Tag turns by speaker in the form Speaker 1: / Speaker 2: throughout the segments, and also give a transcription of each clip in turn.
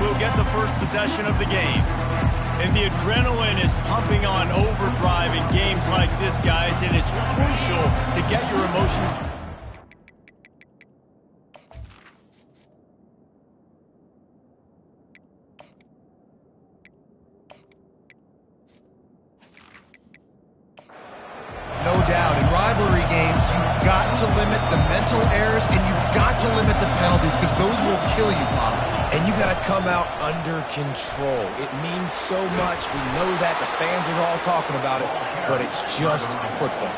Speaker 1: he'll get the first possession of the game. And the adrenaline is pumping on overdrive in games like this, guys, and it's crucial to get your emotions.
Speaker 2: No doubt. In rivalry games, you've got to limit the mental errors and you've got to limit the penalties because those will kill you, Bob.
Speaker 3: And you got to come out under control. It means so much. We know that. The fans are all talking about it, but it's just football.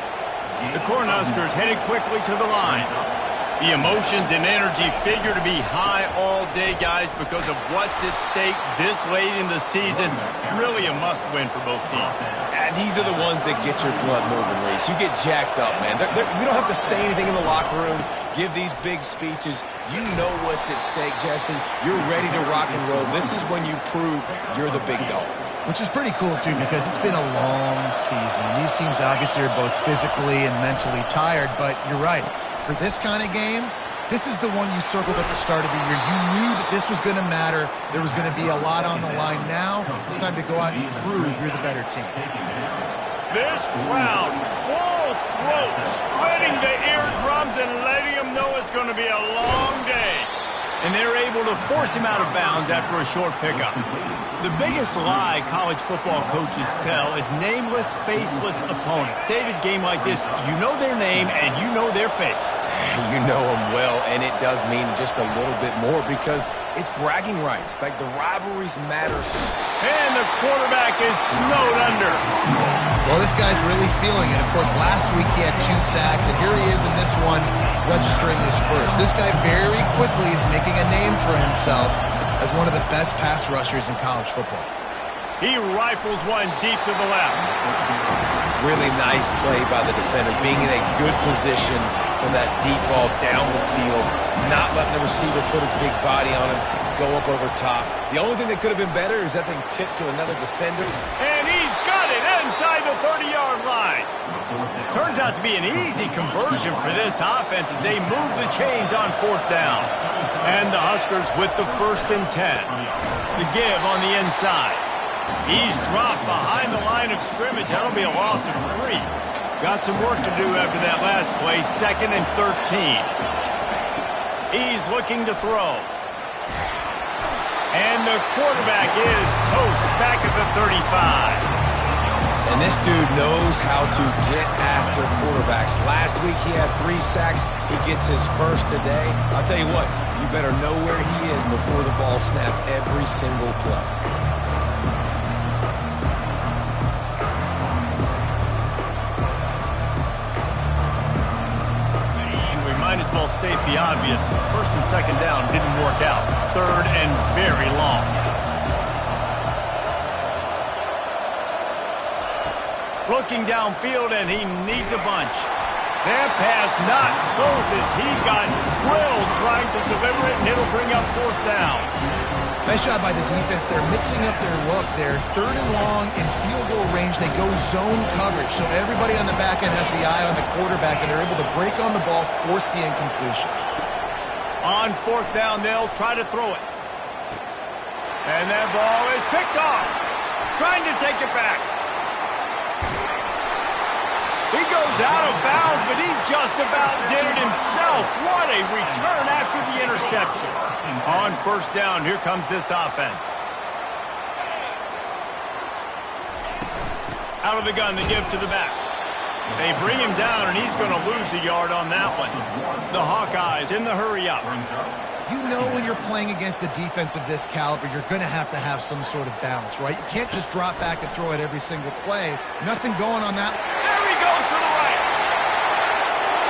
Speaker 1: The Cornhuskers headed quickly to the line. The emotions and energy figure to be high all day, guys, because of what's at stake this late in the season. Really a must-win for both teams.
Speaker 3: These are the ones that get your blood moving, Reese. You get jacked up, man. We don't have to say anything in the locker room, give these big speeches. You know what's at stake, Jesse. You're ready to rock and roll. This is when you prove you're the big dog.
Speaker 2: Which is pretty cool, too, because it's been a long season. These teams obviously are both physically and mentally tired, but you're right. For this kind of game, this is the one you circled at the start of the year. You knew that this was going to matter. There was going to be a lot on the line. Now it's time to go out and prove you're the better team.
Speaker 1: This crowd, full throat, splitting the eardrums and letting them know it's going to be a long day. And they're able to force him out of bounds after a short pickup. The biggest lie college football coaches tell is nameless, faceless opponent. David, game like this, you know their name and you know their face.
Speaker 3: You know them well, and it does mean just a little bit more because it's bragging rights. Like, the rivalries matter.
Speaker 1: And the quarterback is snowed under.
Speaker 2: Well, this guy's really feeling it. Of course, last week he had 2 sacks, and here he is in this one, registering his first. This guy very quickly is making a name for himself as one of the best pass rushers in college football.
Speaker 1: He rifles one deep to the left.
Speaker 3: Really nice play by the defender, being in a good position for that deep ball down the field, not letting the receiver put his big body on him, go up over top. The only thing that could have been better is that thing tipped to another defender.
Speaker 1: And he's got it inside the 30-yard line. Turns out to be an easy conversion for this offense as they move the chains on 4th down. And the Huskers with the 1st and 10. The give on the inside. He's dropped behind the line of scrimmage. That'll be a loss of 3. Got some work to do after that last play. 2nd and 13. He's looking to throw. And the quarterback is toast back at the 35.
Speaker 3: And this dude knows how to get after quarterbacks. Last week he had 3 sacks. He gets his first today. I'll tell you what, you better know where he is before the ball snapped every single play.
Speaker 1: We might as well state the obvious. 1st and 2nd down didn't work out. 3rd and very long. Looking downfield, and he needs a bunch. That pass not close as he got drilled trying to deliver it, and it'll bring up 4th down.
Speaker 2: Nice job by the defense. They're mixing up their look. They're 3rd and long in field goal range. They go zone coverage, so everybody on the back end has the eye on the quarterback, and they're able to break on the ball, force the incompletion.
Speaker 1: On 4th down, they'll try to throw it. And that ball is picked off. Trying to take it back. He goes out of bounds, but he just about did it himself. What a return after the interception. On 1st down, here comes this offense. Out of the gun, they give to the back. They bring him down, and he's going to lose a yard on that one. The Hawkeyes in the hurry-up.
Speaker 2: You know when you're playing against a defense of this caliber, you're going to have some sort of balance, right? You can't just drop back and throw it every single play. Nothing going on that.
Speaker 1: There he goes to the right.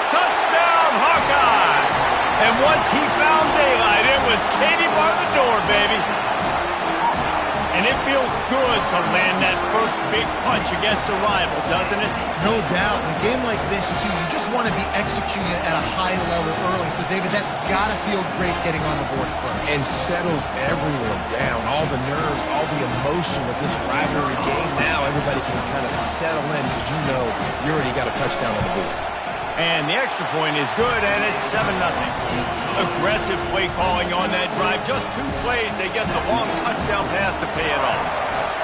Speaker 1: Touchdown, Hawkeyes. And once he found daylight, it was Katie bar the door, baby. And it feels good to land that first big punch against a rival, doesn't it?
Speaker 2: No doubt. In a game like this, too, you just want to be executing it at a high level early. So, David, that's got to feel great getting on the board first.
Speaker 3: And settles everyone down. All the nerves, all the emotion of this rivalry game. Now everybody can kind of settle in because you know you already got a touchdown on the board.
Speaker 1: And the extra point is good, and it's 7-0. Aggressive play calling on that drive. Just 2 plays, they get the long touchdown pass to pay it off.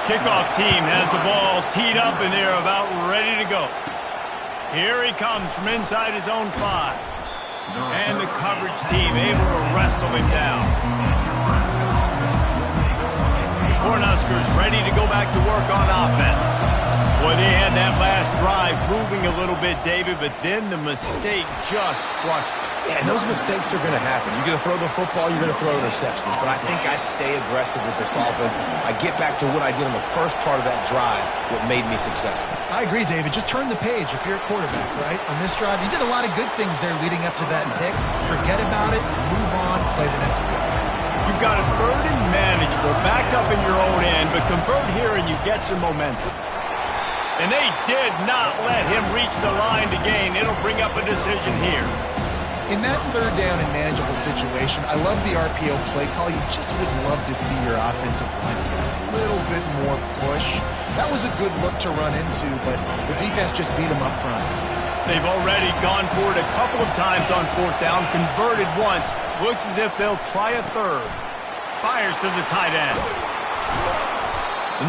Speaker 1: Kickoff team has the ball teed up, and they're about ready to go. Here he comes from inside his own 5. And the coverage team able to wrestle him down. The Cornhuskers ready to go back to work on offense. Boy, they had that last drive moving a little bit, David, but then the mistake just crushed them.
Speaker 3: Yeah, and those mistakes are going to happen. You're going to throw the football, you're going to throw interceptions. But I think I stay aggressive with this offense. I get back to what I did in the first part of that drive that made me successful.
Speaker 2: I agree, David. Just turn the page if you're a quarterback, right? On this drive, you did a lot of good things there leading up to that pick. Forget about it, move on, play the next play.
Speaker 1: You've got a 3rd and manageable, backed up in your own end, but convert here and you get some momentum. And they did not let him reach the line to gain. It'll bring up a decision here.
Speaker 2: In that 3rd down and manageable situation, I love the RPO play call. You just would love to see your offensive line get a little bit more push. That was a good look to run into, but the defense just beat him up front.
Speaker 1: They've already gone for it a couple of times on 4th down, converted once. Looks as if they'll try a 3rd. Fires to the tight end.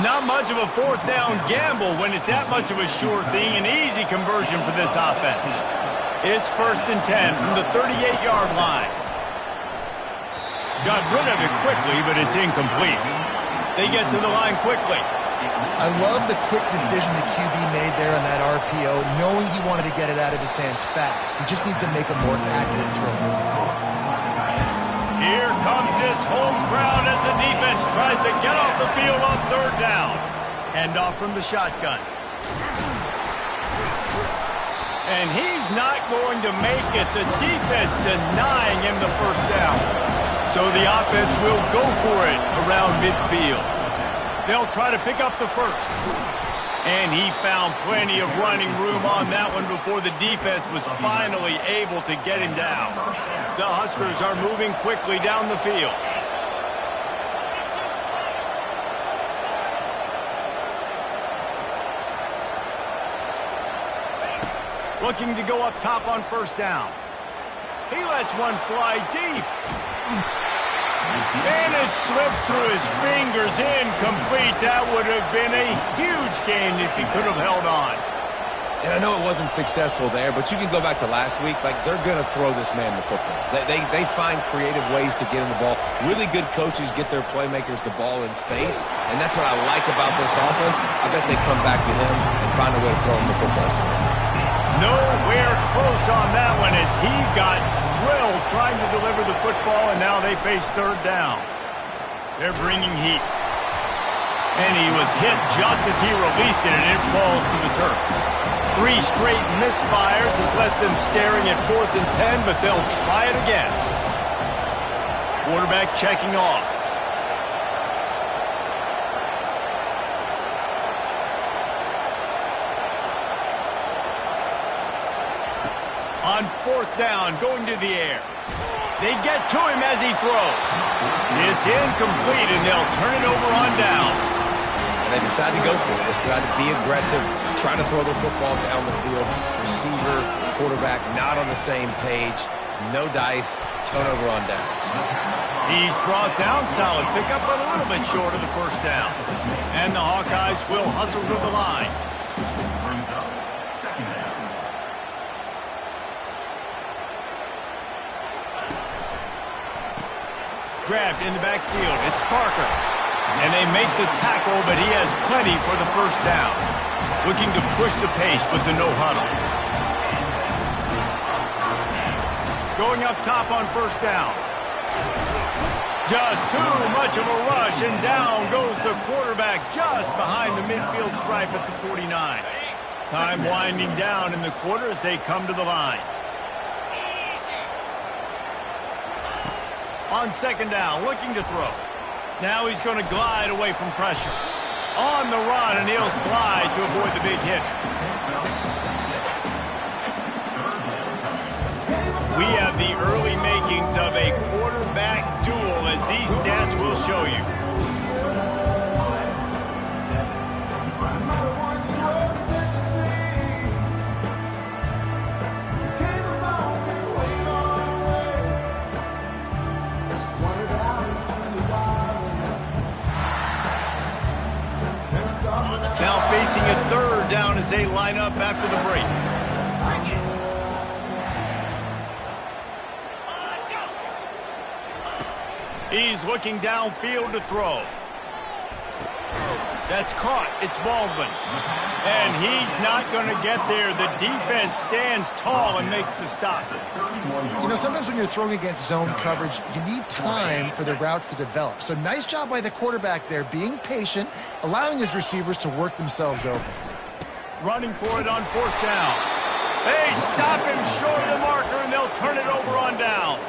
Speaker 1: Not much of a 4th down gamble when it's that much of a sure thing. An easy conversion for this offense. It's 1st and 10 from the 38-yard line. Got rid of it quickly, but it's incomplete. They get to the line quickly.
Speaker 2: I love the quick decision the QB made there on that RPO, knowing he wanted to get it out of his hands fast. He just needs to make a more accurate throw moving forward.
Speaker 1: Here comes this home crowd as the defense tries to get off the field on 3rd down. Hand off from the shotgun. And he's not going to make it. The defense denying him the 1st down. So the offense will go for it around midfield. They'll try to pick up the 1st. And he found plenty of running room on that one before the defense was finally able to get him down. The Huskers are moving quickly down the field. Looking to go up top on 1st down. He lets one fly deep. And it slips through his fingers, incomplete. That would have been a huge gain if he could have held on.
Speaker 3: And I know it wasn't successful there, but you can go back to last week. Like, they're going to throw this man the football. They find creative ways to get him the ball. Really good coaches get their playmakers the ball in space, and that's what I like about this offense. I bet they come back to him and find a way to throw him the football somewhere.
Speaker 1: Nowhere close on that one as he got drilled trying to deliver the football, and now they face 3rd down. They're bringing heat. And he was hit just as he released it, and it falls to the turf. 3 straight misfires has left them staring at 4th and 10, but they'll try it again. Quarterback checking off. On 4th down, going to the air. They get to him as he throws. It's incomplete, and they'll turn it over on downs.
Speaker 3: And they decide to go for it. They decide to be aggressive, try to throw the football down the field. Receiver, quarterback, not on the same page. No dice, turnover on downs.
Speaker 1: He's brought down solid pickup, but a little bit short of the 1st down. And the Hawkeyes will hustle to the line. Grabbed in the backfield. It's Parker. And they make the tackle, but he has plenty for the 1st down. Looking to push the pace with the no huddle. Going up top on 1st down. Just too much of a rush, and down goes the quarterback just behind the midfield stripe at the 49. Time winding down in the quarter as they come to the line. On 2nd down, looking to throw. Now he's going to glide away from pressure. On the run, and he'll slide to avoid the big hit. We have the early makings of a quarterback duel, as these stats will show you. facing a third down as they line up after the break. He's looking downfield to throw. That's caught. It's Baldwin. And he's not going to get there. The defense stands tall and makes the stop.
Speaker 2: You know, sometimes when you're throwing against zone coverage, you need time for the routes to develop. So nice job by the quarterback there, being patient, allowing his receivers to work themselves open.
Speaker 1: Running for it on fourth down. They stop him short of the marker, and they'll turn it over on downs.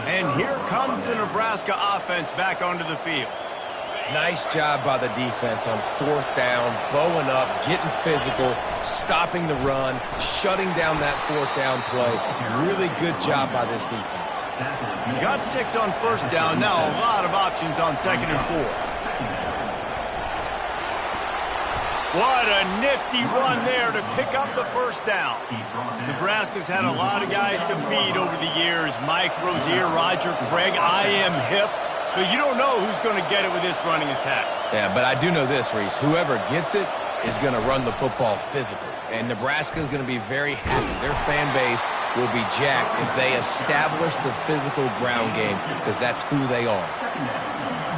Speaker 1: And here comes the Nebraska offense back onto the field.
Speaker 3: Nice job by the defense on fourth down, bowing up, getting physical, stopping the run, shutting down that fourth down play. Really good job by this defense.
Speaker 1: Got 6 on first down. Now a lot of options on second and 4. What a nifty run there to pick up the first down. Nebraska's had a lot of guys to feed over the years. Mike Rozier, Roger Craig, I am hip. But you don't know who's going to get it with this running attack.
Speaker 3: Yeah, but I do know this, Reese. Whoever gets it is going to run the football physical. And Nebraska is going to be very happy. Their fan base will be jacked if they establish the physical ground game, because that's who they are.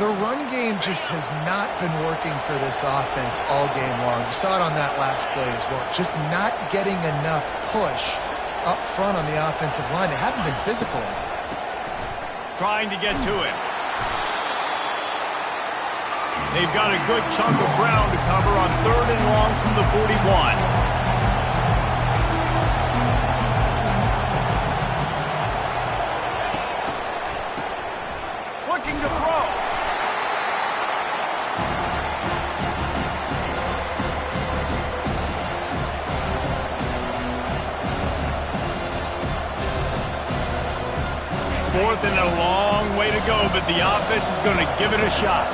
Speaker 2: The run game just has not been working for this offense all game long. You saw it on that last play as well. Just not getting enough push up front on the offensive line. They haven't been physical.
Speaker 1: Trying to get to it. They've got a good chunk of ground to cover on third and long from the 41. Looking to throw. Fourth and a long way to go, but the offense is going to give it a shot.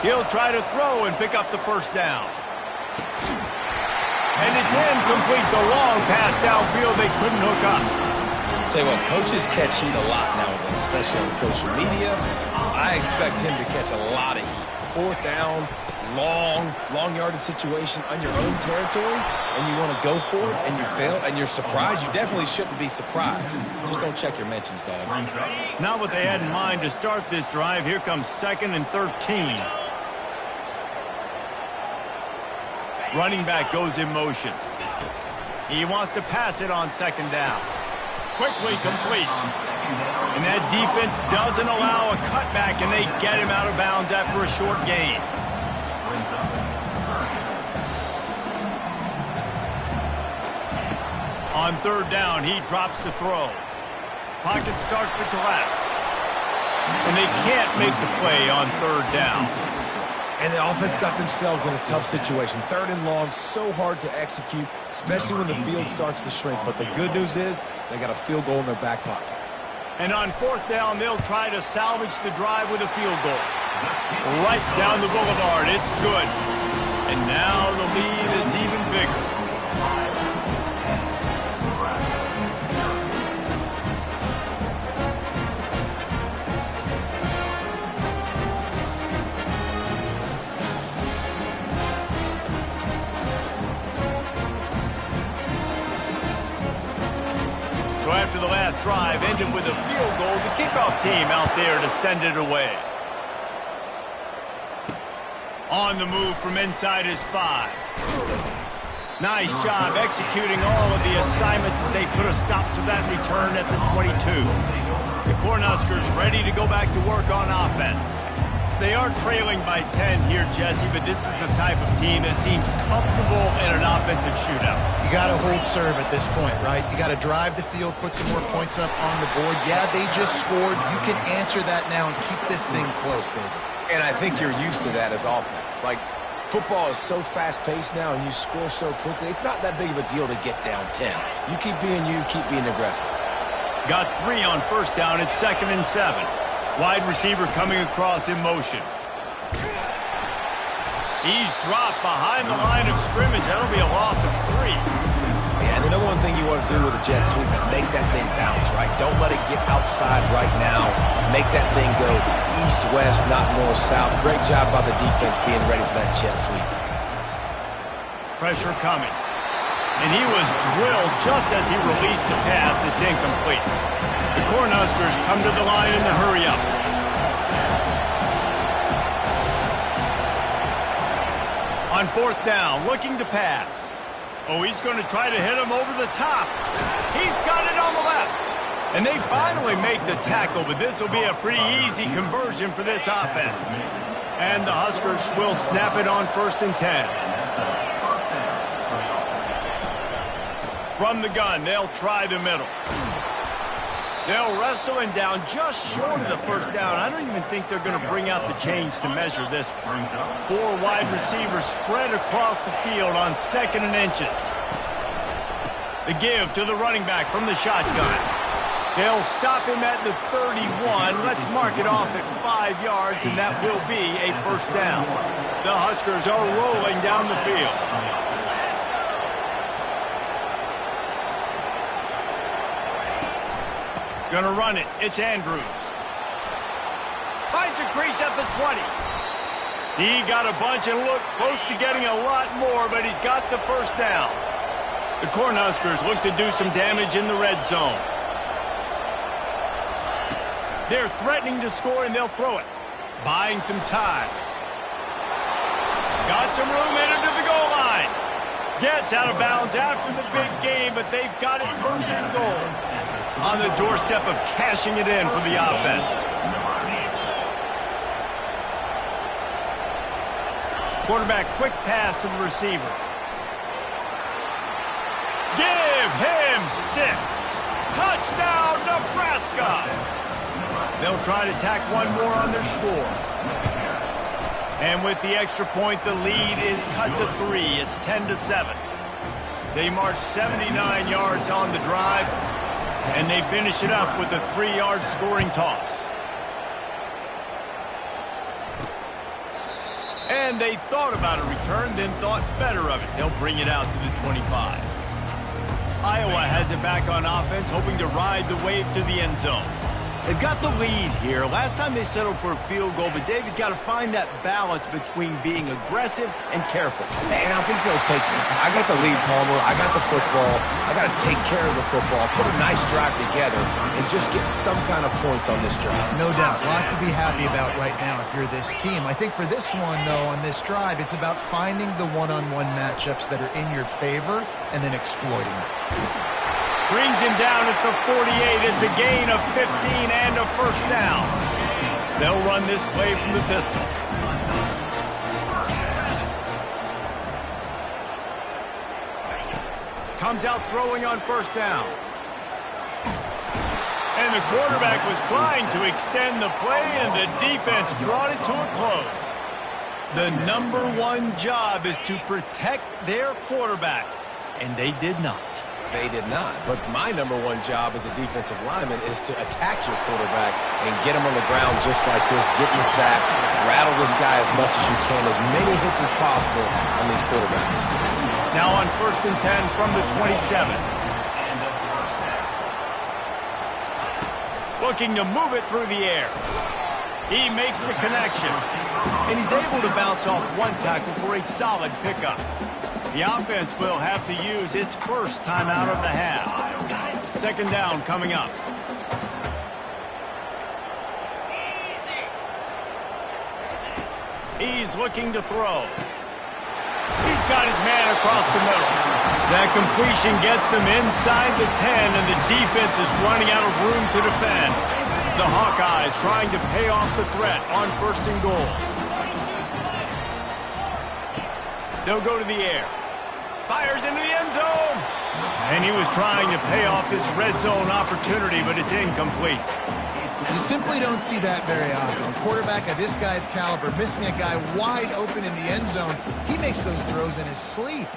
Speaker 1: He'll try to throw and pick up the first down. And it's incomplete. The long pass downfield they couldn't hook up.
Speaker 3: Tell you what, coaches catch heat a lot nowadays, especially on social media. I expect him to catch a lot of heat. Fourth down, long yardage situation on your own territory, and you want to go for it, and you fail, and you're surprised. You definitely shouldn't be surprised. Just don't check your mentions, dog.
Speaker 1: Not what they had in mind to start this drive. Here comes 2nd and 13. Running back goes in motion. He wants to pass it on 2nd down. Quickly complete. And that defense doesn't allow a cutback, and they get him out of bounds after a short gain. On 3rd down, he drops to throw. Pocket starts to collapse. And they can't make the play on 3rd down.
Speaker 3: And the offense got themselves in a tough situation. 3rd and long, so hard to execute, especially when the field starts to shrink. But the good news is they got a field goal in their back pocket.
Speaker 1: And on 4th down, they'll try to salvage the drive with a field goal. Right down the boulevard. It's good. And now the lead is even bigger. So after the last drive ended with a field goal, the kickoff team out there to send it away. On the move from inside his 5. Nice job executing all of the assignments as they put a stop to that return at the 22. The Cornhuskers ready to go back to work on offense. They are trailing by 10 here, Jesse, but this is the type of team that seems comfortable in an offensive shootout.
Speaker 2: You got to hold serve at this point, right? You got to drive the field, put some more points up on the board. Yeah, they just scored. You can answer that now and keep this thing close, David.
Speaker 3: And I think you're used to that as offense. Like, football is so fast-paced now and you score so quickly, it's not that big of a deal to get down 10. You keep being aggressive.
Speaker 1: Got 3 on 1st down. It's 2nd and 7. Wide receiver coming across in motion. He's dropped behind the line of scrimmage. That'll be a loss of 3.
Speaker 3: Yeah, and the number one thing you want to do with a jet sweep is make that thing bounce, right? Don't let it get outside right now. Make that thing go east-west, not north-south. Great job by the defense being ready for that jet sweep.
Speaker 1: Pressure coming. And he was drilled just as he released the pass. It's incomplete. The Cornhuskers come to the line in the hurry-up. On fourth down, looking to pass. Oh, he's going to try to hit him over the top. He's got it on the left. And they finally make the tackle, but this will be a pretty easy conversion for this offense. And the Huskers will snap it on 1st and 10. From the gun, they'll try the middle. They'll wrestle him down just short of the first down. I don't even think they're going to bring out the chains to measure this one. 4 wide receivers spread across the field on 2nd and inches. The give to the running back from the shotgun. They'll stop him at the 31. Let's mark it off at 5 yards, and that will be a 1st down. The Huskers are rolling down the field. Gonna run it. It's Andrews. Finds a crease at the 20. He got a bunch and looked close to getting a lot more, but he's got the 1st down. The Cornhuskers look to do some damage in the red zone. They're threatening to score, and they'll throw it. Buying some time. Got some room headed to the goal line. Gets out of bounds after the big game, but they've got it 1st and goal. On the doorstep of cashing it in for the offense. Quarterback, quick pass to the receiver. Give him 6. Touchdown, Nebraska. They'll try to tack one more on their score. And with the extra point, the lead is cut to 3. It's 10-7. They march 79 yards on the drive. And they finish it up with a 3-yard scoring toss. And they thought about a return, then thought better of it. They'll bring it out to the 25. Iowa has it back on offense, hoping to ride the wave to the end zone. They've got the lead here. Last time they settled for a field goal, but David got to find that balance between being aggressive and careful.
Speaker 3: And I think they'll take it. I got the lead, Palmer. I got the football. I got to take care of the football, put a nice drive together, and just get some kind of points on this drive.
Speaker 2: No doubt. Lots to be happy about right now if you're this team. I think for this one, though, on this drive, it's about finding the one-on-one matchups that are in your favor and then exploiting them.
Speaker 1: Brings him down at the 48. It's a gain of 15 and a 1st down. They'll run this play from the pistol. Comes out throwing on 1st down. And the quarterback was trying to extend the play, and the defense brought it to a close. The number 1 job is to protect their quarterback, and they did not.
Speaker 3: They did not. But my number 1 job as a defensive lineman is to attack your quarterback and get him on the ground just like this, get in the sack, rattle this guy as much as you can, as many hits as possible on these quarterbacks.
Speaker 1: Now on 1st and 10 from the 27. Looking to move it through the air. He makes the connection. And he's able to bounce off 1 tackle for a solid pickup. The offense will have to use its 1st timeout of the half. 2nd down coming up. He's looking to throw. He's got his man across the middle. That completion gets them inside the 10, and the defense is running out of room to defend. The Hawkeyes trying to pay off the threat on 1st and goal. They'll go to the air. Fires into the end zone. And he was trying to pay off this red zone opportunity, but it's incomplete.
Speaker 2: You simply don't see that very often. A quarterback of this guy's caliber missing a guy wide open in the end zone. He makes those throws in his sleep.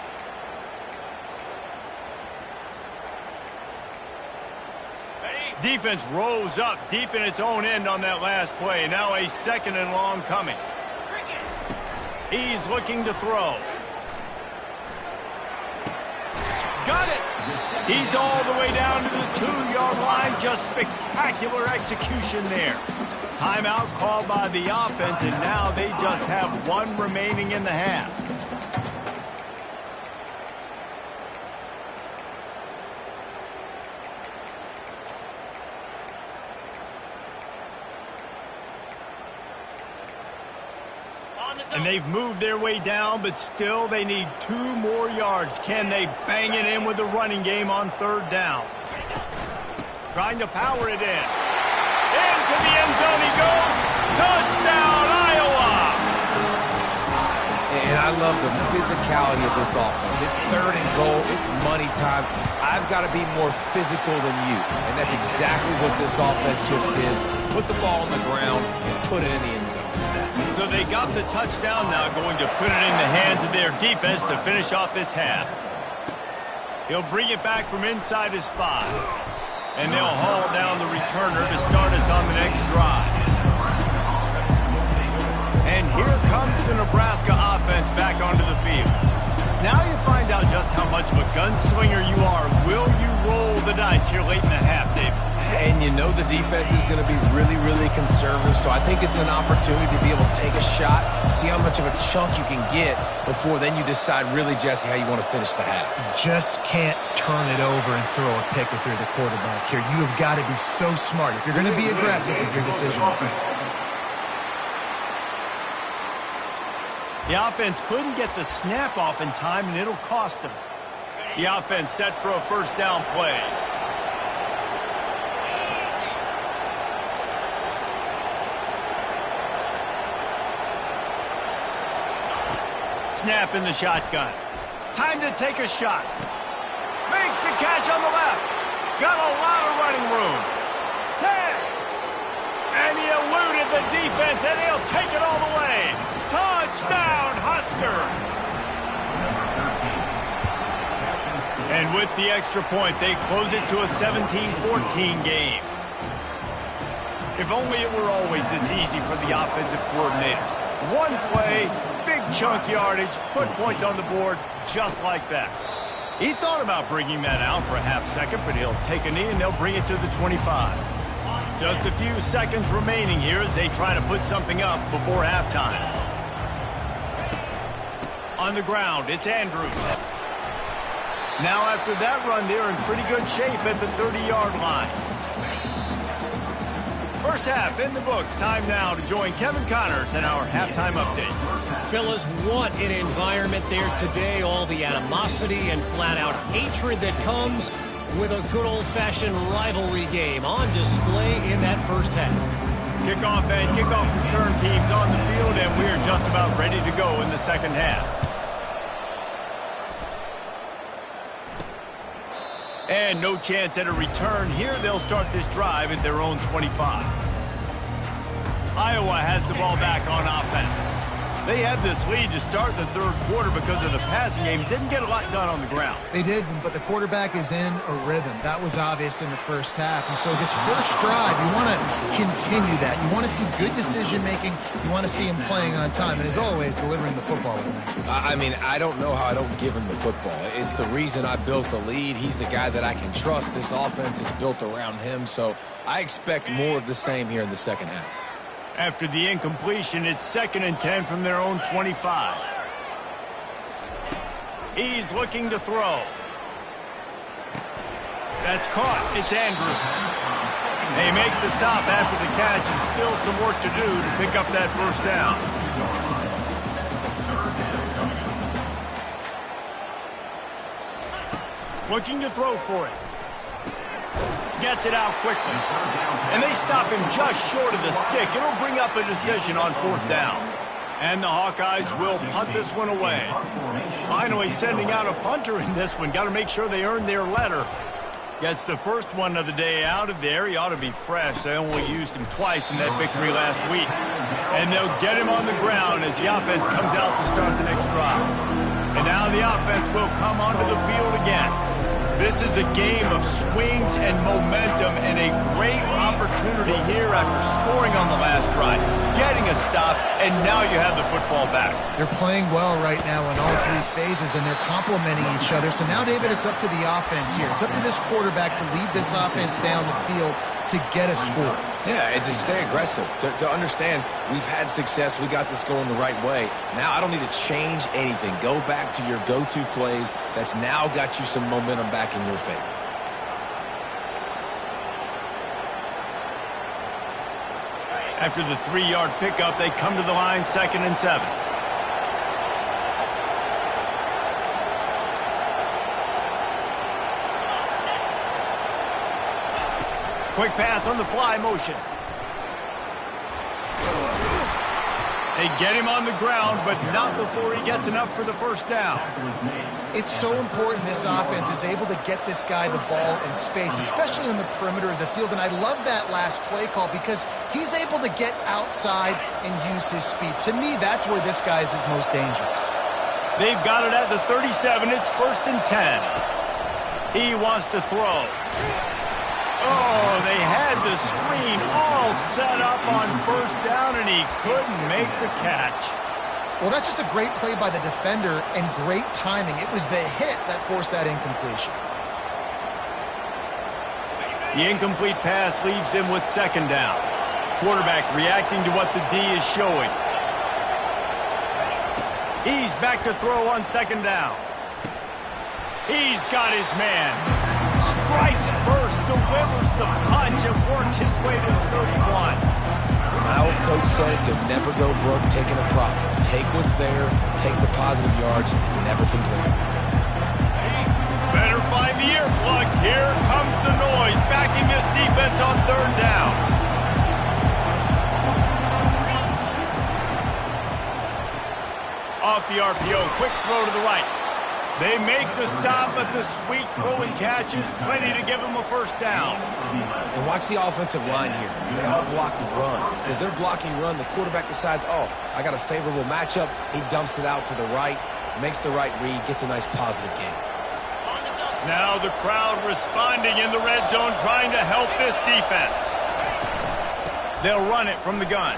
Speaker 1: Defense rose up deep in its own end on that last play. Now a 2nd and long coming. He's looking to throw. Got it. He's all the way down to the 2-yard line. Just spectacular execution there. Timeout called by the offense, and now they just have one remaining in the half. And they've moved their way down, but still they need 2 more yards. Can they bang it in with the running game on 3rd down? Trying to power it in. Into the end zone he goes. Touchdown, Iowa!
Speaker 3: And I love the physicality of this offense. It's 3rd and goal. It's money time. I've got to be more physical than you. And that's exactly what this offense just did. Put the ball on the ground and put it in the end zone.
Speaker 1: So they got the touchdown, now going to put it in the hands of their defense to finish off this half. He'll bring it back from inside his 5. And they'll haul down the returner to start us on the next drive. And here comes the Nebraska offense back onto the field. Now you find out just how much of a gunslinger you are. Will you roll the dice here late in the half, David?
Speaker 3: And you know the defense is going to be really, really conservative, so I think it's an opportunity to be able to take a shot, see how much of a chunk you can get before then you decide really, Jesse, how you want to finish the half.
Speaker 2: Just can't turn it over and throw a pick if you're the quarterback here. You have got to be so smart if you're going to be aggressive with your decision making.
Speaker 1: The offense couldn't get the snap off in time, and it'll cost them. The offense set for a 1st down play. Snap in the shotgun. Time to take a shot. Makes the catch on the left. Got a lot of running room. 10. And he eluded the defense, and he'll take it all the way. Touchdown, Huskers! And with the extra point, they close it to a 17-14 game. If only it were always this easy for the offensive coordinators. One play, big chunk yardage, put points on the board just like that. He thought about bringing that out for a half second, but he'll take a knee and they'll bring it to the 25. Just a few seconds remaining here as they try to put something up before halftime. On the ground, it's Andrews. Now after that run, they're in pretty good shape at the 30-yard line. First half in the books. Time now to join Kevin Connors in our halftime update.
Speaker 4: Fellas, what an environment there today. All the animosity and flat-out hatred that comes with a good old-fashioned rivalry game on display in that first half.
Speaker 1: Kickoff and kickoff return teams on the field, and we're just about ready to go in the second half. And no chance at a return here. They'll start this drive at their own 25. Iowa has the ball back on offense. They had this lead to start the 3rd quarter because of the passing game. Didn't get a lot done on the ground.
Speaker 2: They did, but the quarterback is in a rhythm. That was obvious in the first half. And so this first drive, you want to continue that. You want to see good decision-making. You want to see him playing on time. And as always, delivering the football with accuracy.
Speaker 3: I mean, I don't know how I don't give him the football. It's the reason I built the lead. He's the guy that I can trust. This offense is built around him. So I expect more of the same here in the second half.
Speaker 1: After the incompletion, it's 2nd and 10 from their own 25. He's looking to throw. That's caught. It's Andrews. They make the stop after the catch, and still some work to do to pick up that 1st down. Looking to throw for it. Gets it out quickly. And they stop him just short of the stick. It'll bring up a decision on 4th down. And the Hawkeyes will punt this one away. Finally sending out a punter in this one. Got to make sure they earn their letter. Gets the first one of the day out of there. He ought to be fresh. They only used him twice in that victory last week. And they'll get him on the ground as the offense comes out to start the next drive. And now the offense will come onto the field again. This is a game of swings and momentum, and a great opportunity here after scoring on the last drive, getting a stop, and now you have the football back.
Speaker 2: They're playing well right now in all three phases, and they're complementing each other. So now, David, it's up to the offense here. It's up to this quarterback to lead this offense down the field to get a score.
Speaker 3: Yeah, and to stay aggressive, to understand we've had success, we got this going the right way. Now I don't need to change anything. Go back to your go-to plays. That's now got you some momentum back in your favor.
Speaker 1: After the 3-yard pickup, they come to the line, 2nd and 7. Quick pass on the fly motion. They get him on the ground, but not before he gets enough for the first down.
Speaker 2: It's so important this offense is able to get this guy the ball in space, especially in the perimeter of the field. And I love that last play call because he's able to get outside and use his speed. To me, that's where this guy is his most dangerous.
Speaker 1: They've got it at the 37. It's 1st and 10. He wants to throw. Oh, they had the screen all set up on 1st down, and he couldn't make the catch.
Speaker 2: Well, that's just a great play by the defender and great timing. It was the hit that forced that incompletion.
Speaker 1: The incomplete pass leaves him with 2nd down. Quarterback reacting to what the D is showing. He's back to throw on 2nd down. He's got his man. Strikes first, delivers the punch, and works his way to the 31.
Speaker 3: My old coach said to never go broke taking a profit. Take what's there, take the positive yards, and never complain.
Speaker 1: Better find the earplugs. Here comes the noise, backing this defense on 3rd down. Off the RPO, quick throw to the right. They make the stop, but the sweet throwing catch is plenty to give them a 1st down.
Speaker 3: And watch the offensive line here. They all block run. As they're blocking run, the quarterback decides, oh, I got a favorable matchup. He dumps it out to the right, makes the right read, gets a nice positive gain.
Speaker 1: Now the crowd responding in the red zone, trying to help this defense. They'll run it from the gun.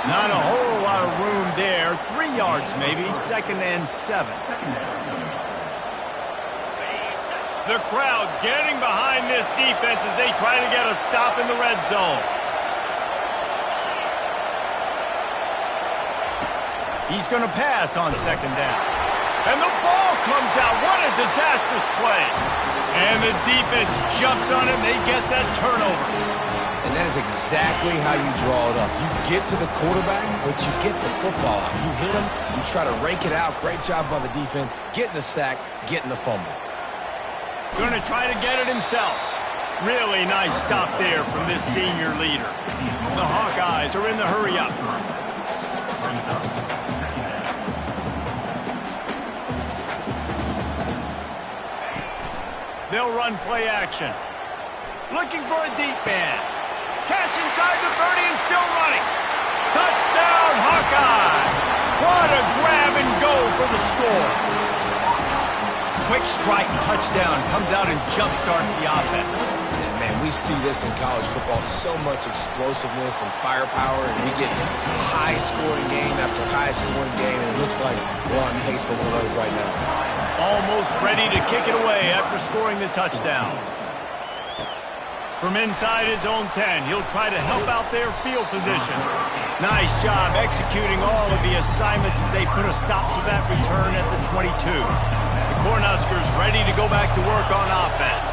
Speaker 1: Not a whole lot of room there. 3 yards maybe, 2nd and 7. The crowd getting behind this defense as they try to get a stop in the red zone. He's going to pass on 2nd down. And the ball comes out. What a disastrous play. And the defense jumps on him. They get that turnover.
Speaker 3: And that is exactly how you draw it up. You get to the quarterback, but you get the football out. You hit him, you try to rake it out. Great job by the defense. Getting the sack, getting the fumble.
Speaker 1: Going to try to get it himself. Really nice stop there from this senior leader. The Hawkeyes are in the hurry-up. They'll run play action. Looking for a deep man. Catch inside the 30 and still running. Touchdown, Hawkeye! What a grab and go for the score. Quick strike touchdown comes out and jump-starts the offense.
Speaker 3: And man, we see this in college football, so much explosiveness and firepower, and we get high-scoring game after high-scoring game, and it looks like we're on pace for one of those right now.
Speaker 1: Almost ready to kick it away after scoring the touchdown. From inside his own 10, he'll try to help out their field position. Nice job executing all of the assignments as they put a stop to that return at the 22. The Cornhuskers ready to go back to work on offense.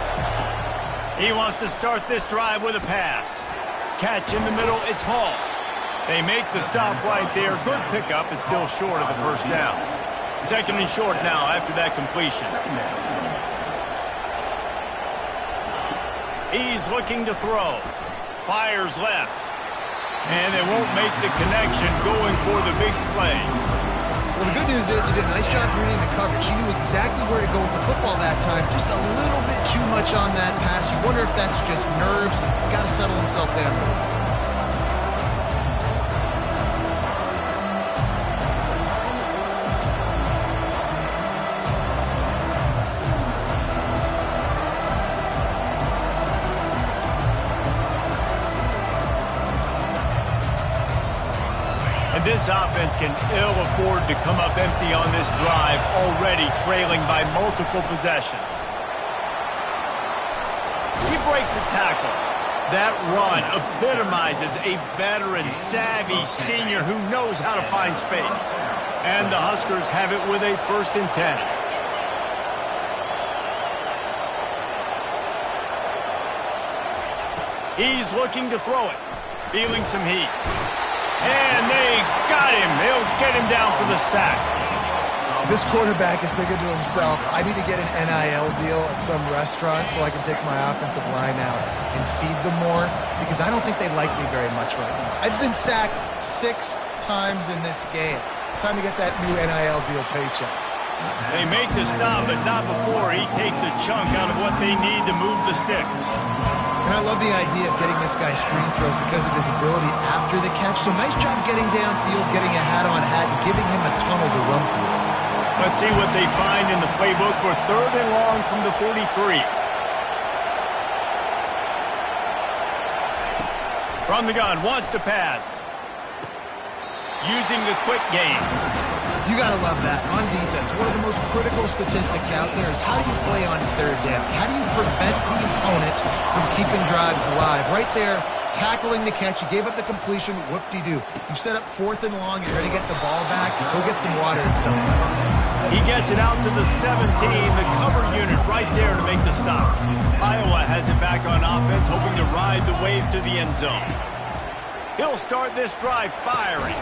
Speaker 1: He wants to start this drive with a pass. Catch in the middle, it's Hall. They make the stop right there. Good pickup, it's still short of the 1st down. 2nd and short now after that completion. He's looking to throw. Fires left. And they won't make the connection going for the big play.
Speaker 2: Well, the good news is he did a nice job reading the coverage. He knew exactly where to go with the football that time. Just a little bit too much on that pass. You wonder if that's just nerves. He's got to settle himself down.
Speaker 1: And this offense can ill afford to come up empty on this drive, already trailing by multiple possessions. He breaks a tackle. That run epitomizes a veteran, savvy senior who knows how to find space. And the Huskers have it with a 1st and 10. He's looking to throw it, feeling some heat. And they got him. They'll get him down for the sack.
Speaker 2: This quarterback is thinking to himself, I need to get an NIL deal at some restaurant so I can take my offensive line out and feed them more, because I don't think they like me very much right now. I've been sacked 6 times in this game. It's time to get that new NIL deal paycheck.
Speaker 1: They make the stop, but not before he takes a chunk out of what they need to move the sticks.
Speaker 2: And I love the idea of getting this guy screen throws because of his ability after the catch. So nice job getting downfield, getting a hat-on-hat, and giving him a tunnel to run through.
Speaker 1: Let's see what they find in the playbook for 3rd and long from the 43. From the gun, wants to pass. Using the quick game.
Speaker 2: You got to love that. On defense, one of the most critical statistics out there is how do you play on 3rd down? How do you prevent the opponent from keeping drives alive? Right there, tackling the catch. You gave up the completion. Whoop-de-doo. You set up 4th and long. You're going to get the ball back. Go get some water and something.
Speaker 1: He gets it out to the 17. The cover unit right there to make the stop. Iowa has it back on offense, hoping to ride the wave to the end zone. He'll start this drive firing.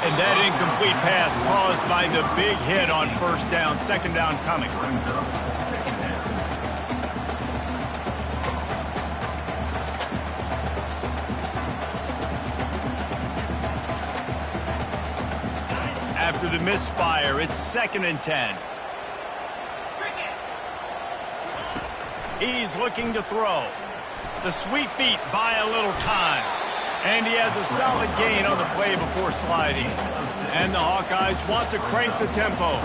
Speaker 1: And that incomplete pass caused by the big hit on 1st down, 2nd down coming. After the misfire, it's 2nd and 10. He's looking to throw. The sweet feet buy a little time. And he has a solid gain on the play before sliding. And the Hawkeyes want to crank the tempo.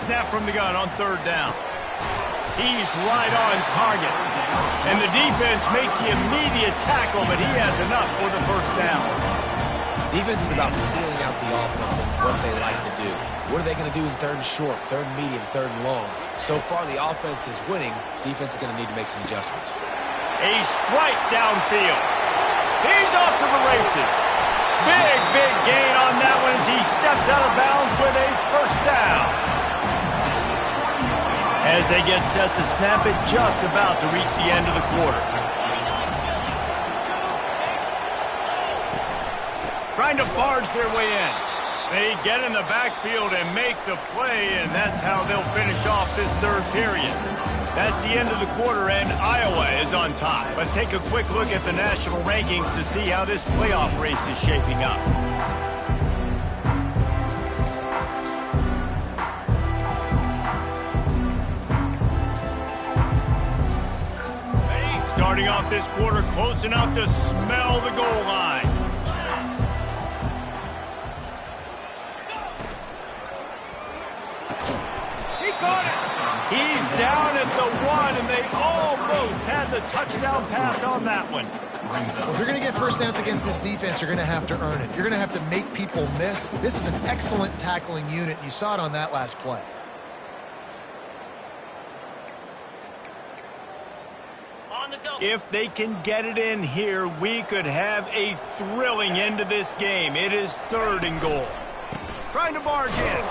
Speaker 1: Snap from the gun on 3rd down. He's right on target. And the defense makes the immediate tackle, but he has enough for the 1st down.
Speaker 3: Defense is about feeling out the offense and what they like to do. What are they going to do in 3rd and short, 3rd and medium, 3rd and long? So far, the offense is winning. Defense is going to need to make some adjustments.
Speaker 1: A strike downfield. He's off to the races. Big gain on that one as he steps out of bounds with a 1st down. As they get set to snap it, just about to reach the end of the quarter. Trying to barge their way in. They get in the backfield and make the play, and that's how they'll finish off this 3rd period. That's the end of the quarter, and Iowa is on top. Let's take a quick look at the national rankings to see how this playoff race is shaping up. Starting off this quarter close enough to smell the goal line. He's down at the 1, and they almost had the touchdown pass on that one.
Speaker 2: Well, if you're going to get 1st downs against this defense, you're going to have to earn it. You're going to have to make people miss. This is an excellent tackling unit. You saw it on that last play.
Speaker 1: If they can get it in here, we could have a thrilling end to this game. It is 3rd and goal. Trying to barge in.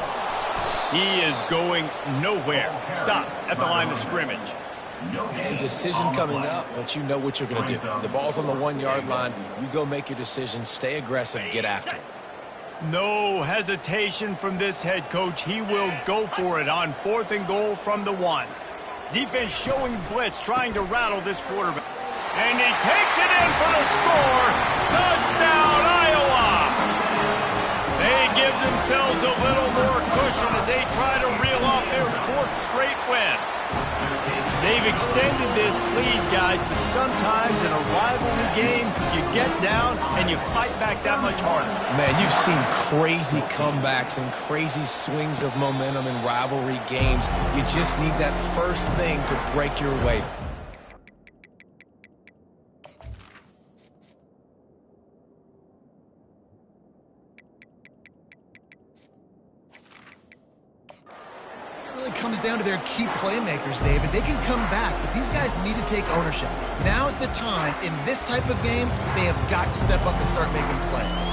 Speaker 1: He is going nowhere. Stop at the line of scrimmage.
Speaker 3: And decision coming up, but you know what you're going to do. The ball's on the 1-yard line. You go make your decision. Stay aggressive. Get after it.
Speaker 1: No hesitation from this head coach. He will go for it on 4th and goal from the 1. Defense showing blitz, trying to rattle this quarterback. And he takes it in for the score. Touchdown, Iowa! They give themselves a little more cushion as they try to reel off their 4th straight win. They've extended this lead, guys, but sometimes in a rivalry game, you get down and you fight back that much harder.
Speaker 3: Man, you've seen crazy comebacks and crazy swings of momentum in rivalry games. You just need that first thing to break your way.
Speaker 2: down to their key playmakers, David. They can come back, but these guys need to take ownership. Now's the time. In this type of game, they have got to step up and start making plays.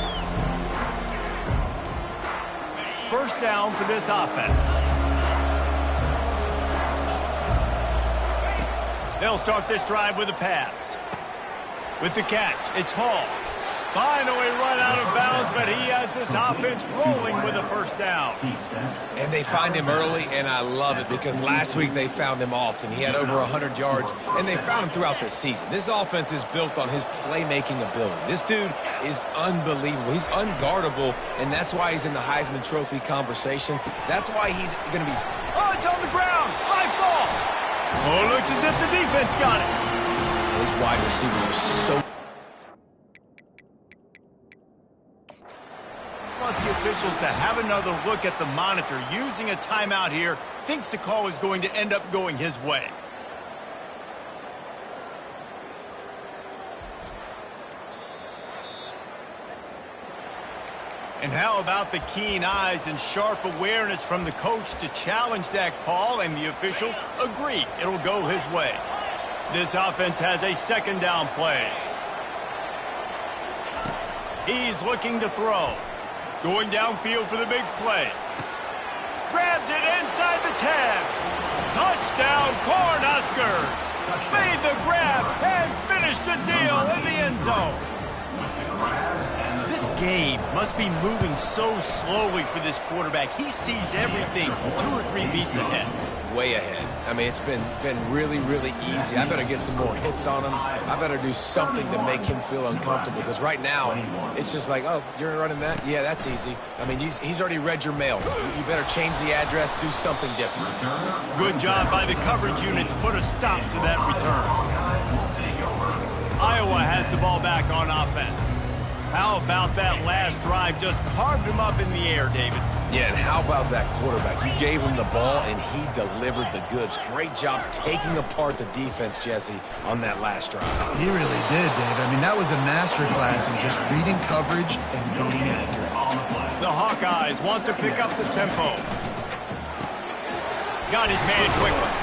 Speaker 1: First down for this offense. They'll start this drive with a pass. With the catch, it's Hall. Finally run out of bounds, but he has this offense rolling with a first down.
Speaker 3: And they find him early, and I love it because last week they found him often. He had over 100 yards, and they found him throughout the season. This offense is built on his playmaking ability. This dude is unbelievable. He's unguardable, and that's why he's in the Heisman Trophy conversation. That's why he's going to be...
Speaker 1: Oh, it's on the ground. Live ball. Oh, it looks as if the defense got it.
Speaker 3: His wide receiver was so...
Speaker 1: Wants the officials to have another look at the monitor. Using a timeout here, thinks the call is going to end up going his way. And how about the keen eyes and sharp awareness from the coach to challenge that call, and the officials agree it'll go his way. This offense has a second down play. He's looking to throw. Going downfield for the big play. Grabs it inside the 10. Touchdown, Cornhuskers. Made the grab and finished the deal in the end zone. This game must be moving so slowly for this quarterback. He sees everything 2 or 3 beats ahead.
Speaker 3: Way ahead. I mean, it's been really, really easy. I better get some more hits on him. I better do something to make him feel uncomfortable, because right now, it's just like, oh, you're running that? Yeah, that's easy. I mean, he's already read your mail. You better change the address, do something different.
Speaker 1: Good job by the coverage unit to put a stop to that return. Iowa has the ball back on offense. How about that last drive? Just carved him up in the air, David.
Speaker 3: Yeah, and how about that quarterback? You gave him the ball, and he delivered the goods. Great job taking apart the defense, Jesse, on that last drive.
Speaker 2: He really did, David. I mean, that was a masterclass in just reading coverage and being accurate.
Speaker 1: The Hawkeyes want to pick up the tempo. Got his man quickly.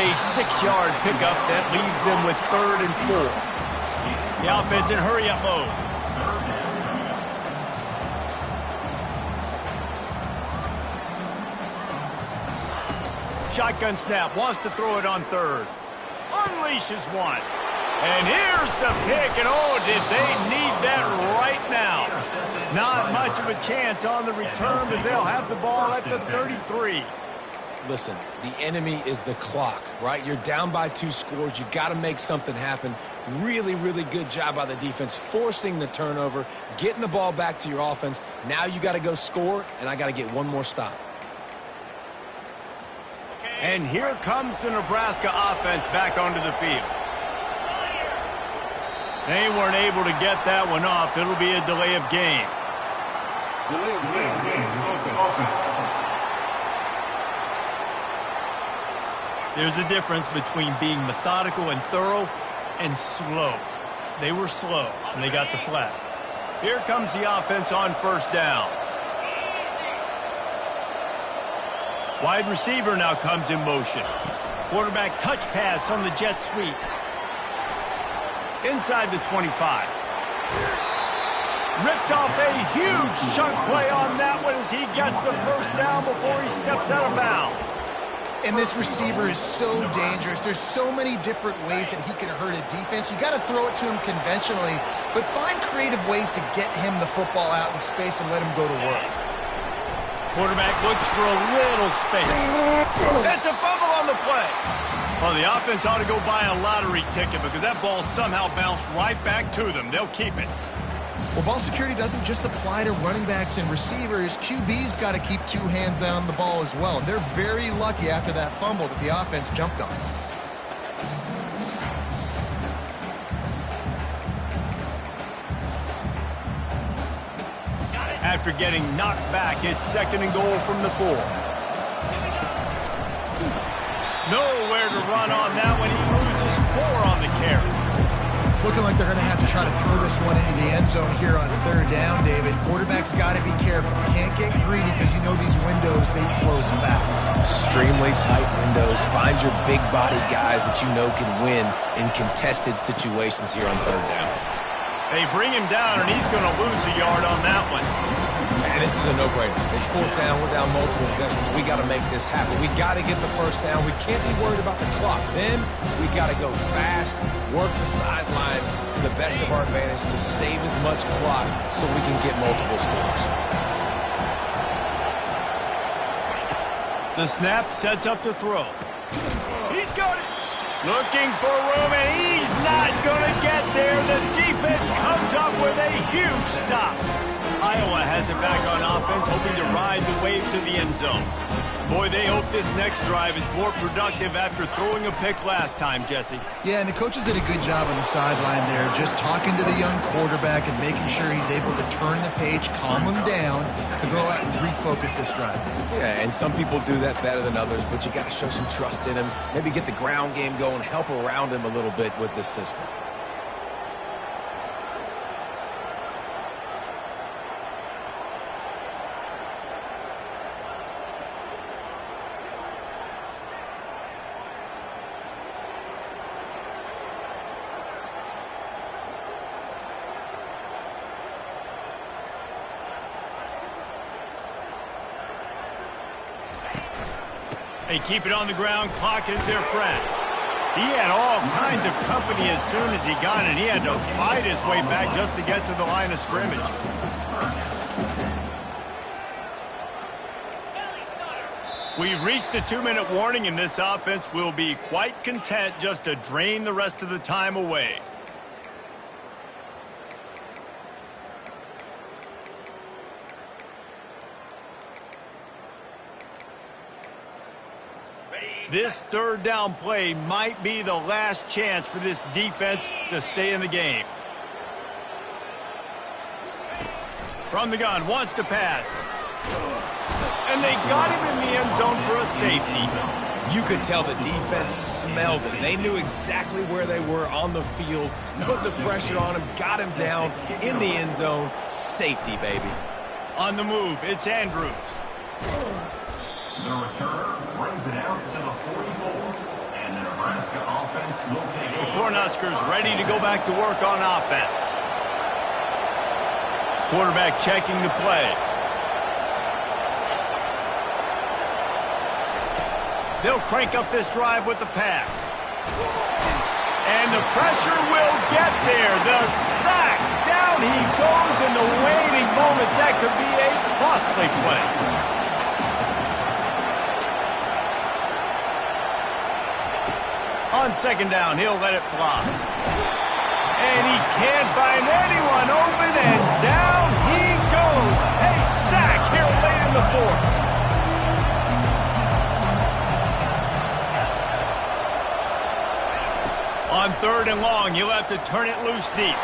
Speaker 1: A 6-yard pickup that leaves them with 3rd and 4. The offense in hurry-up mode. Shotgun snap, wants to throw it on 3rd. Unleashes one. And here's the pick, and oh, did they need that right now. Not much of a chance on the return, but they'll have the ball at the 33.
Speaker 3: Listen, the enemy is the clock, right? You're down by 2 scores. You got to make something happen. Really, really good job by the defense, forcing the turnover, getting the ball back to your offense. Now you got to go score, and I got to get one more stop.
Speaker 1: And here comes the Nebraska offense back onto the field. They weren't able to get that one off. It'll be a delay of game.
Speaker 5: Delay of game.
Speaker 1: There's a difference between being methodical and thorough and slow. They were slow, and they got the flag. Here comes the offense on first down. Wide receiver now comes in motion. Quarterback touch pass on the jet sweep. Inside the 25. Ripped off a huge chunk play on that one as he gets the first down before he steps out of bounds.
Speaker 2: And this receiver is so dangerous. There's so many different ways that he can hurt a defense. You got to throw it to him conventionally, but find creative ways to get him the football out in space and let him go to work.
Speaker 1: Quarterback looks for a little space. That's a fumble on the play. Well, the offense ought to go buy a lottery ticket because that ball somehow bounced right back to them. They'll keep it.
Speaker 2: Well, ball security doesn't just apply to running backs and receivers. QB's got to keep 2 hands on the ball as well. And they're very lucky after that fumble that the offense jumped on.
Speaker 1: After getting knocked back, it's 2nd and goal from the 4. Nowhere to run on that one. He loses 4 on the carry.
Speaker 2: It's looking like they're going to have to try to throw this one into the end zone here on third down, David. Quarterback's got to be careful. You can't get greedy because you know these windows, they close fast.
Speaker 3: Extremely tight windows. Find your big-bodied guys that you know can win in contested situations here on third down.
Speaker 1: They bring him down, and he's going to lose a yard on that one.
Speaker 3: And this is a no-brainer. It's fourth down. We're down multiple possessions. We got to make this happen. We got to get the first down. We can't be worried about the clock. Then we got to go fast, work the sidelines to the best of our advantage to save as much clock so we can get multiple scores.
Speaker 1: The snap sets up to throw. He's got it. Looking for room, and he's not going to get there. The defense comes up with a huge stop. Iowa has it back on offense, hoping to ride the wave to the end zone. Boy, they hope this next drive is more productive after throwing a pick last time, Jesse.
Speaker 2: Yeah, and the coaches did a good job on the sideline there, just talking to the young quarterback and making sure he's able to turn the page, calm him down, to go out and refocus this drive.
Speaker 3: Yeah, and some people do that better than others, but you got to show some trust in him, maybe get the ground game going, help around him a little bit with this system.
Speaker 1: They keep it on the ground. Clock is their friend. He had all kinds of company as soon as he got it. He had to fight his way back just to get to the line of scrimmage. We've reached the 2-minute warning, and this offense will be quite content just to drain the rest of the time away. This third down play might be the last chance for this defense to stay in the game. From the gun, wants to pass. And they got him in the end zone for a safety.
Speaker 3: You could tell the defense smelled it. They knew exactly where they were on the field, put the pressure on him, got him down in the end zone. Safety, baby.
Speaker 1: On the move, it's Andrews.
Speaker 5: The returner brings it out to the 44. And the Nebraska offense will take
Speaker 1: The Cornhuskers ready to go back to work on offense. Quarterback checking the play. They'll crank up this drive with the pass. And the pressure will get there. The sack. Down he goes in the waiting moments. That could be a costly play. On second down, he'll let it fly. And he can't find anyone open, and down he goes. A sack here late in the fourth. On third and long, he'll have to turn it loose deep.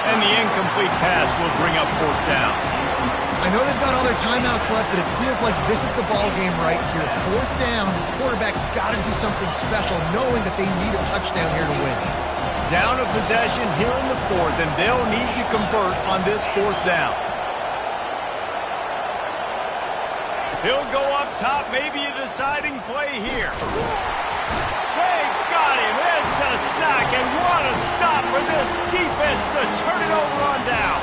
Speaker 1: And the incomplete pass will bring up fourth down.
Speaker 2: I know they've got all their timeouts left, but it feels like this is the ball game right here. Fourth down, the quarterback's got to do something special, knowing that they need a touchdown here to win.
Speaker 1: Down a possession here in the fourth, and they'll need to convert on this fourth down. He'll go up top, maybe a deciding play here. They got him. It's a sack, and what a stop for this defense to turn it over on down.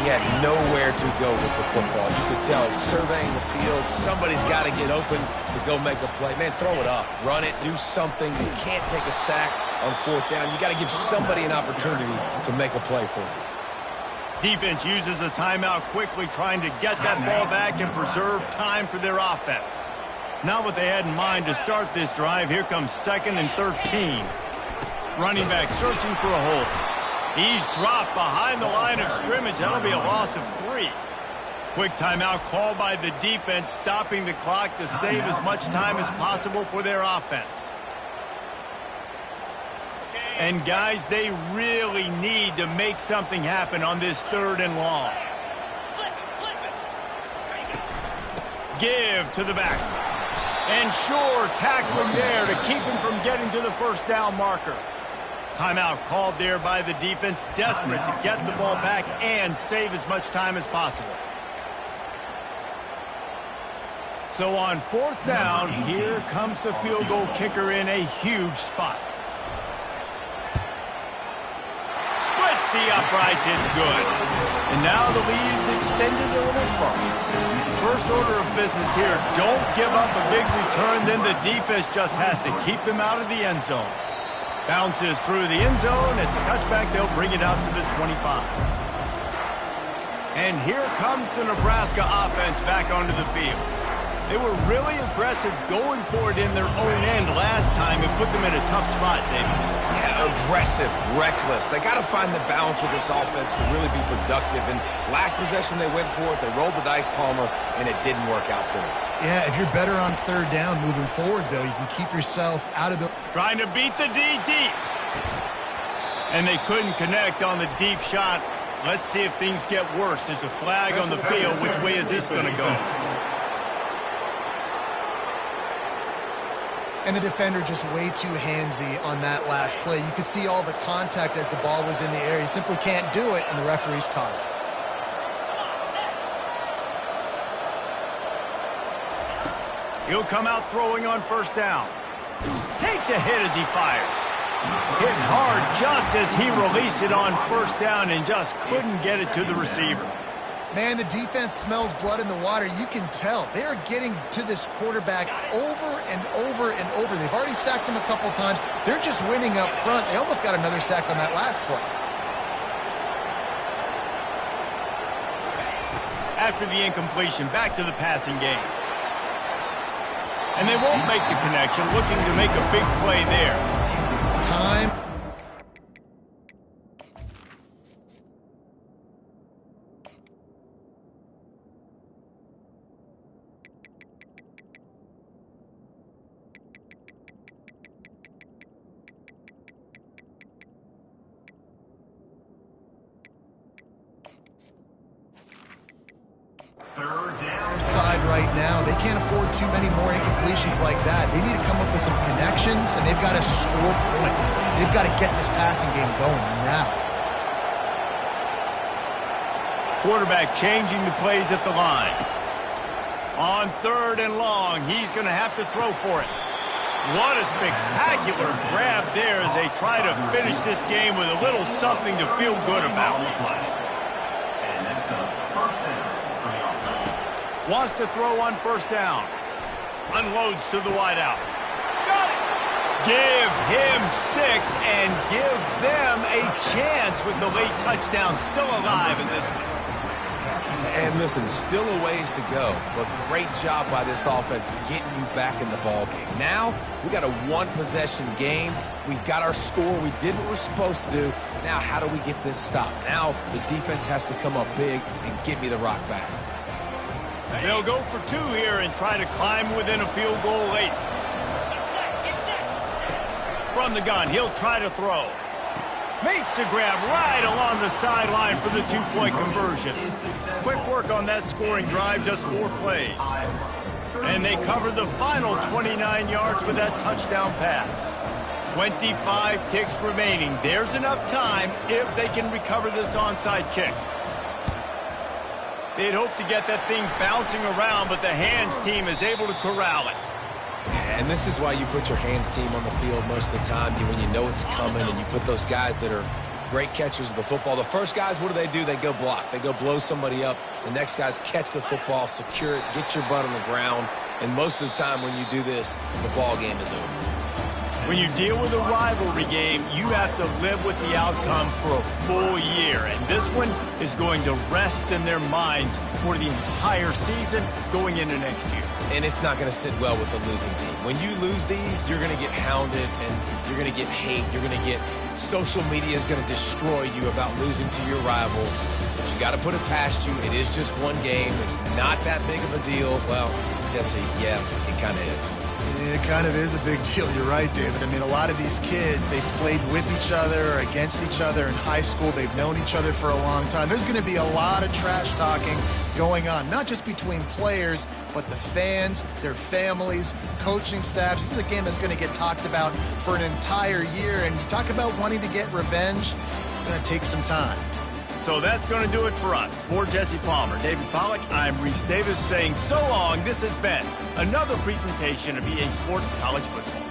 Speaker 3: He had nowhere to go with the football. You could tell, surveying the field, somebody's got to get open to go make a play. Man, throw it up. Run it. Do something. You can't take a sack on fourth down. You got to give somebody an opportunity to make a play for you.
Speaker 1: Defense uses a timeout quickly, trying to get that ball back and preserve time for their offense. Not what they had in mind to start this drive. Here comes 2nd and 13. Running back searching for a hole. He's dropped behind the line of scrimmage. That'll be a loss of 3. Quick timeout called by the defense, stopping the clock to save as much time as possible for their offense. And guys, they really need to make something happen on this third and long. Give to the back. And sure, tackling there to keep him from getting to the first down marker. Timeout called there by the defense, desperate to get the ball back and save as much time as possible. So on 4th down, here comes the field goal kicker in a huge spot. Splits the uprights, it's good. And now the lead is extended a little further. First order of business here, don't give up a big return, then the defense just has to keep them out of the end zone. Bounces through the end zone, it's a touchback, they'll bring it out to the 25. And here comes the Nebraska offense back onto the field. They were really aggressive going for it in their own end last time. It put them in a tough spot, David.
Speaker 3: Yeah, aggressive, reckless. They got to find the balance with this offense to really be productive. And last possession they went for it. They rolled the dice, Palmer, and it didn't work out for them.
Speaker 2: Yeah, if you're better on 3rd down moving forward, though, you can keep yourself out of the...
Speaker 1: Trying to beat the D deep. And they couldn't connect on the deep shot. Let's see if things get worse. There's a flag on the field. Which way is this going to go?
Speaker 2: And the defender just way too handsy on that last play. You could see all the contact as the ball was in the air. You simply can't do it, and the referee's caught it.
Speaker 1: He'll come out throwing on 1st down. Takes a hit as he fires. Hit hard just as he released it on 1st down and just couldn't get it to the receiver.
Speaker 2: Man, the defense smells blood in the water. You can tell. They are getting to this quarterback over and over and over. They've already sacked him a couple times. They're just winning up front. They almost got another sack on that last play.
Speaker 1: After the incompletion, back to the passing game. And they won't make the connection, looking to make a big play there.
Speaker 2: Time. Side right now, they can't afford too many more incompletions like that. They need to come up with some connections, and they've got to score points. They've got to get this passing game going now.
Speaker 1: Quarterback changing the plays at the line. On 3rd and long, he's going to have to throw for it. What a spectacular grab there as they try to finish this game with a little something to feel good about.
Speaker 5: And that's a 1st down for the offense.
Speaker 1: Wants to throw on 1st down. Unloads to the wideout. Got it! Give him 6 and give them a chance with the late touchdown still alive in this one.
Speaker 3: And listen, still a ways to go, but great job by this offense getting you back in the ball game. Now, we got a 1-possession game. We got our score. We did what we're supposed to do. Now, how do we get this stopped? Now, the defense has to come up big and get me the rock back.
Speaker 1: They'll go for 2 here and try to climb within a field goal late. From the gun, he'll try to throw. Makes the grab right along the sideline for the 2-point conversion. Quick work on that scoring drive, just 4 plays. And they covered the final 29 yards with that touchdown pass. 25 ticks remaining. There's enough time if they can recover this onside kick. They'd hope to get that thing bouncing around, but the hands team is able to corral it.
Speaker 3: And this is why you put your hands team on the field most of the time, when you know it's coming, and you put those guys that are great catchers of the football. The first guys, what do? They go block. They go blow somebody up. The next guys catch the football, secure it, get your butt on the ground. And most of the time when you do this, the ball game is over.
Speaker 1: When you deal with a rivalry game, you have to live with the outcome for a full year. And this one is going to rest in their minds for the entire season going into next year.
Speaker 3: And it's not going to sit well with the losing team. When you lose these, you're going to get hounded and you're going to get hate. You're going to get social media is going to destroy you about losing to your rival. But you got to put it past you. It is just one game. It's not that big of a deal. Well, Jesse, yeah, it kind of is.
Speaker 2: It kind of is a big deal. You're right, David. I mean, a lot of these kids, they've played with each other or against each other in high school. They've known each other for a long time. There's going to be a lot of trash talking going on, not just between players, but the fans, their families, coaching staffs. This is a game that's going to get talked about for an entire year. And you talk about wanting to get revenge, it's going to take some time.
Speaker 1: So that's going to do it for us. For Jesse Palmer, David Pollack, I'm Reese Davis saying so long. This has been another presentation of EA Sports College Football.